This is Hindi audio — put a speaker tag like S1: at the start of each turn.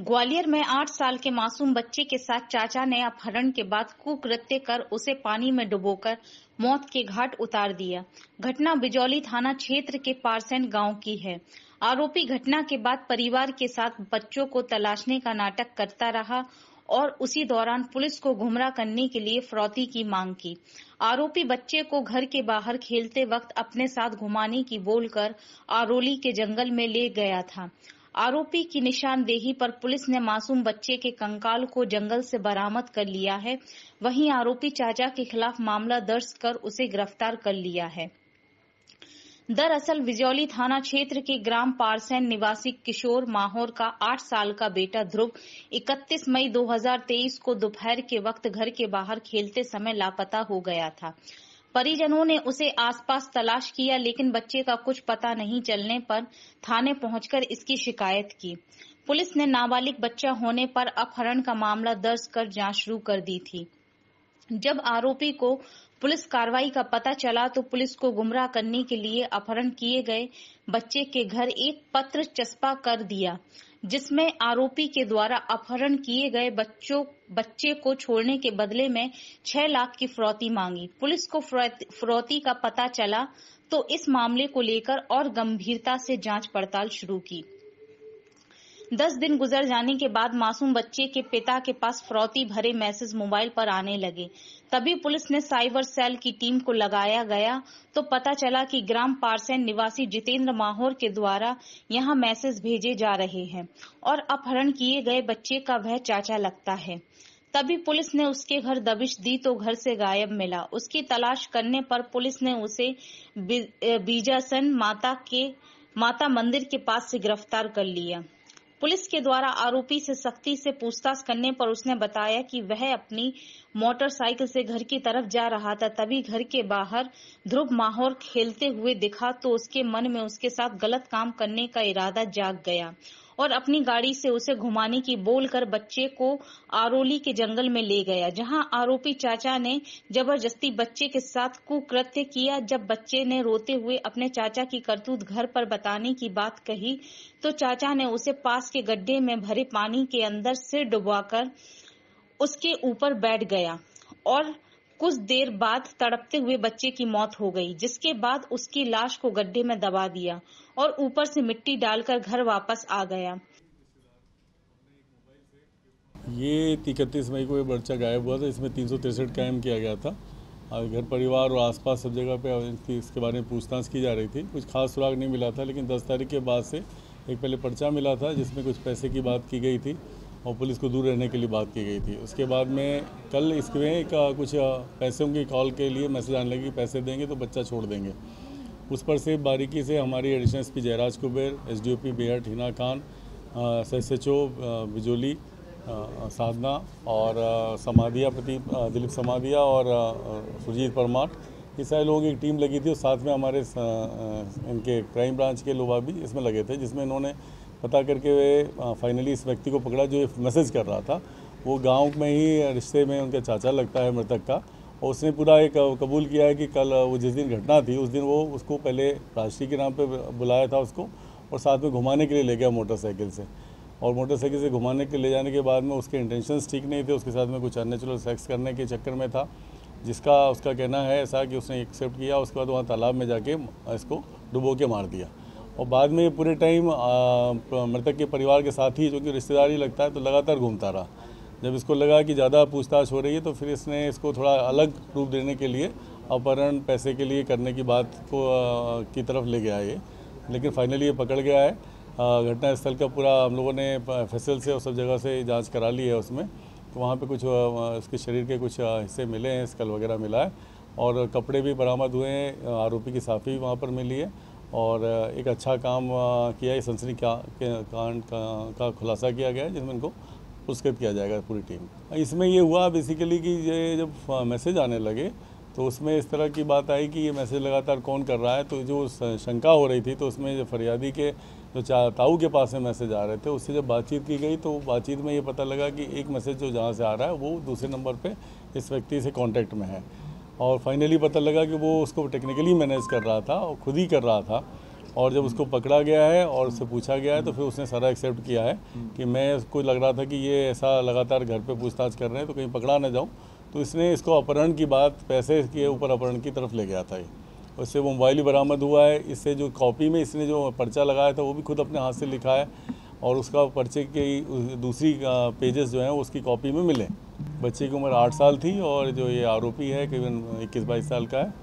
S1: ग्वालियर में 8 साल के मासूम बच्चे के साथ चाचा ने अपहरण के बाद कुकृत्य कर उसे पानी में डुबोकर मौत के घाट उतार दिया। घटना बिजौली थाना क्षेत्र के पारसैन गांव की है। आरोपी घटना के बाद परिवार के साथ बच्चों को तलाशने का नाटक करता रहा और उसी दौरान पुलिस को गुमराह करने के लिए फिरौती की मांग की। आरोपी बच्चे को घर के बाहर खेलते वक्त अपने साथ घुमाने की बोलकर आरोली के जंगल में ले गया था। आरोपी की निशानदेही पर पुलिस ने मासूम बच्चे के कंकाल को जंगल से बरामद कर लिया है। वहीं आरोपी चाचा के खिलाफ मामला दर्ज कर उसे गिरफ्तार कर लिया है। दरअसल बिजौली थाना क्षेत्र के ग्राम पारसैन निवासी किशोर माहौर का 8 साल का बेटा ध्रुव 31 मई 2023 को दोपहर के वक्त घर के बाहर खेलते समय लापता हो गया था। परिजनों ने उसे आसपास तलाश किया, लेकिन बच्चे का कुछ पता नहीं चलने पर थाने पहुंचकर इसकी शिकायत की। पुलिस ने नाबालिग बच्चा होने पर अपहरण का मामला दर्ज कर जांच शुरू कर दी थी। जब आरोपी को पुलिस कार्रवाई का पता चला तो पुलिस को गुमराह करने के लिए अपहरण किए गए बच्चे के घर एक पत्र चस्पा कर दिया, जिसमें आरोपी के द्वारा अपहरण किए गए बच्चे को छोड़ने के बदले में 6 लाख की फिरौती मांगी। पुलिस को फिरौती का पता चला तो इस मामले को लेकर और गंभीरता से जांच पड़ताल शुरू की। 10 दिन गुजर जाने के बाद मासूम बच्चे के पिता के पास फिरौती भरे मैसेज मोबाइल पर आने लगे। तभी पुलिस ने साइबर सेल की टीम को लगाया गया तो पता चला कि ग्राम पारसैन निवासी जितेंद्र माहौर के द्वारा यहां मैसेज भेजे जा रहे हैं और अपहरण किए गए बच्चे का वह चाचा लगता है। तभी पुलिस ने उसके घर दबिश दी तो घर से गायब मिला। उसकी तलाश करने पर पुलिस ने उसे बीजासन माता मंदिर के पास से गिरफ्तार कर लिया। पुलिस के द्वारा आरोपी से सख्ती से पूछताछ करने पर उसने बताया कि वह अपनी मोटरसाइकिल से घर की तरफ जा रहा था। तभी घर के बाहर ध्रुव माहौर खेलते हुए दिखा तो उसके मन में उसके साथ गलत काम करने का इरादा जाग गया और अपनी गाड़ी से उसे घुमाने की बोलकर बच्चे को आरोली के जंगल में ले गया, जहां आरोपी चाचा ने जबरदस्ती बच्चे के साथ कुकृत्य किया। जब बच्चे ने रोते हुए अपने चाचा की करतूत घर पर बताने की बात कही तो चाचा ने उसे पास के गड्ढे में भरे पानी के अंदर सिर डुबाकर उसके ऊपर बैठ गया और कुछ देर बाद तड़पते हुए बच्चे की मौत हो गई, जिसके बाद उसकी लाश को गड्ढे में दबा दिया और ऊपर से मिट्टी डालकर घर वापस आ गया।
S2: ये 31 मई को ये बच्चा गायब हुआ था। इसमें 363 कायम किया गया था और घर परिवार और आसपास सब जगह पे इसके बारे में पूछताछ की जा रही थी। कुछ खास सुराग नहीं मिला था, लेकिन 10 तारीख के बाद से एक पहले पर्चा मिला था जिसमें कुछ पैसे की बात की गई थी और पुलिस को दूर रहने के लिए बात की गई थी। उसके बाद में कल इसमें कुछ पैसों की कॉल के लिए मैसेज आने लगी, पैसे देंगे तो बच्चा छोड़ देंगे। उस पर से बारीकी से हमारी additional SP Jayraj Kuber, SDOP Behat Hina Khan, SHO Bijauli Sadhana और समाधिया प्रदीप दिलीप समाधिया और सुरजीत परमार, ये सारे लोगों की एक टीम लगी थी और साथ में हमारे इनके क्राइम ब्रांच के लोग भी इसमें लगे थे, जिसमें इन्होंने पता करके वे फाइनली इस व्यक्ति को पकड़ा जो मैसेज कर रहा था। वो गांव में ही रिश्ते में उनका चाचा लगता है मृतक का, और उसने पूरा एक कबूल किया है कि कल वो जिस दिन घटना थी उस दिन वो उसको पहले राष्ट्रीय के नाम पे बुलाया था उसको और साथ में घुमाने के लिए ले गया मोटरसाइकिल से, और मोटरसाइकिल से घुमाने के ले जाने के बाद में उसके इंटेंशंस ठीक नहीं थे। उसके साथ में कुछ अननेचुरल सेक्स करने के चक्कर में था, जिसका उसका कहना है ऐसा कि उसने एक्सेप्ट किया। उसके बाद वहाँ तालाब में जाके इसको डुबो के मार दिया और बाद में पूरे टाइम मृतक के परिवार के साथ ही, जो कि रिश्तेदारी लगता है, तो लगातार घूमता रहा। जब इसको लगा कि ज़्यादा पूछताछ हो रही है तो फिर इसने इसको थोड़ा अलग रूप देने के लिए अपहरण पैसे के लिए करने की बात को की तरफ ले गया ये, लेकिन फाइनली ये पकड़ गया है। घटना स्थल का पूरा हम लोगों ने FSL से और सब जगह से जांच करा ली है उसमें, तो वहाँ पे कुछ उसके शरीर के कुछ हिस्से मिले हैं, स्कल वगैरह मिला है और कपड़े भी बरामद हुए हैं। आरोपी की साफ़ी वहाँ पर मिली है और एक अच्छा काम किया है। सनसनी कांड का खुलासा किया गया है, जिसमें इनको पुरस्कृत किया जाएगा पूरी टीम। इसमें ये हुआ बेसिकली कि ये जब मैसेज आने लगे तो उसमें इस तरह की बात आई कि ये मैसेज लगातार कौन कर रहा है, तो जो शंका हो रही थी तो उसमें जो फरियादी के जो ताऊ के पास में मैसेज आ रहे थे, उससे जब बातचीत की गई तो बातचीत में ये पता लगा कि एक मैसेज जो जहाँ से आ रहा है वो दूसरे नंबर पे इस व्यक्ति से कांटेक्ट में है, और फाइनली पता लगा कि वो उसको टेक्निकली मैनेज कर रहा था और खुद ही कर रहा था और जब उसको पकड़ा गया है और उससे पूछा गया है तो फिर उसने सारा एक्सेप्ट किया है कि मैं उसको लग रहा था कि ये ऐसा लगातार घर पे पूछताछ कर रहे हैं तो कहीं पकड़ा ना जाऊं, तो इसने इसको अपहरण की बात, पैसे के ऊपर अपहरण की तरफ ले गया था ये। उससे वो मोबाइल भी बरामद हुआ है। इससे जो कॉपी में इसने जो पर्चा लगाया था वो भी खुद अपने हाथ से लिखा है और उसका पर्चे की दूसरी पेजेस जो हैं उसकी कॉपी में मिले। बच्चे की उम्र 8 साल थी और जो ये आरोपी है करीबन 21-22 साल का है।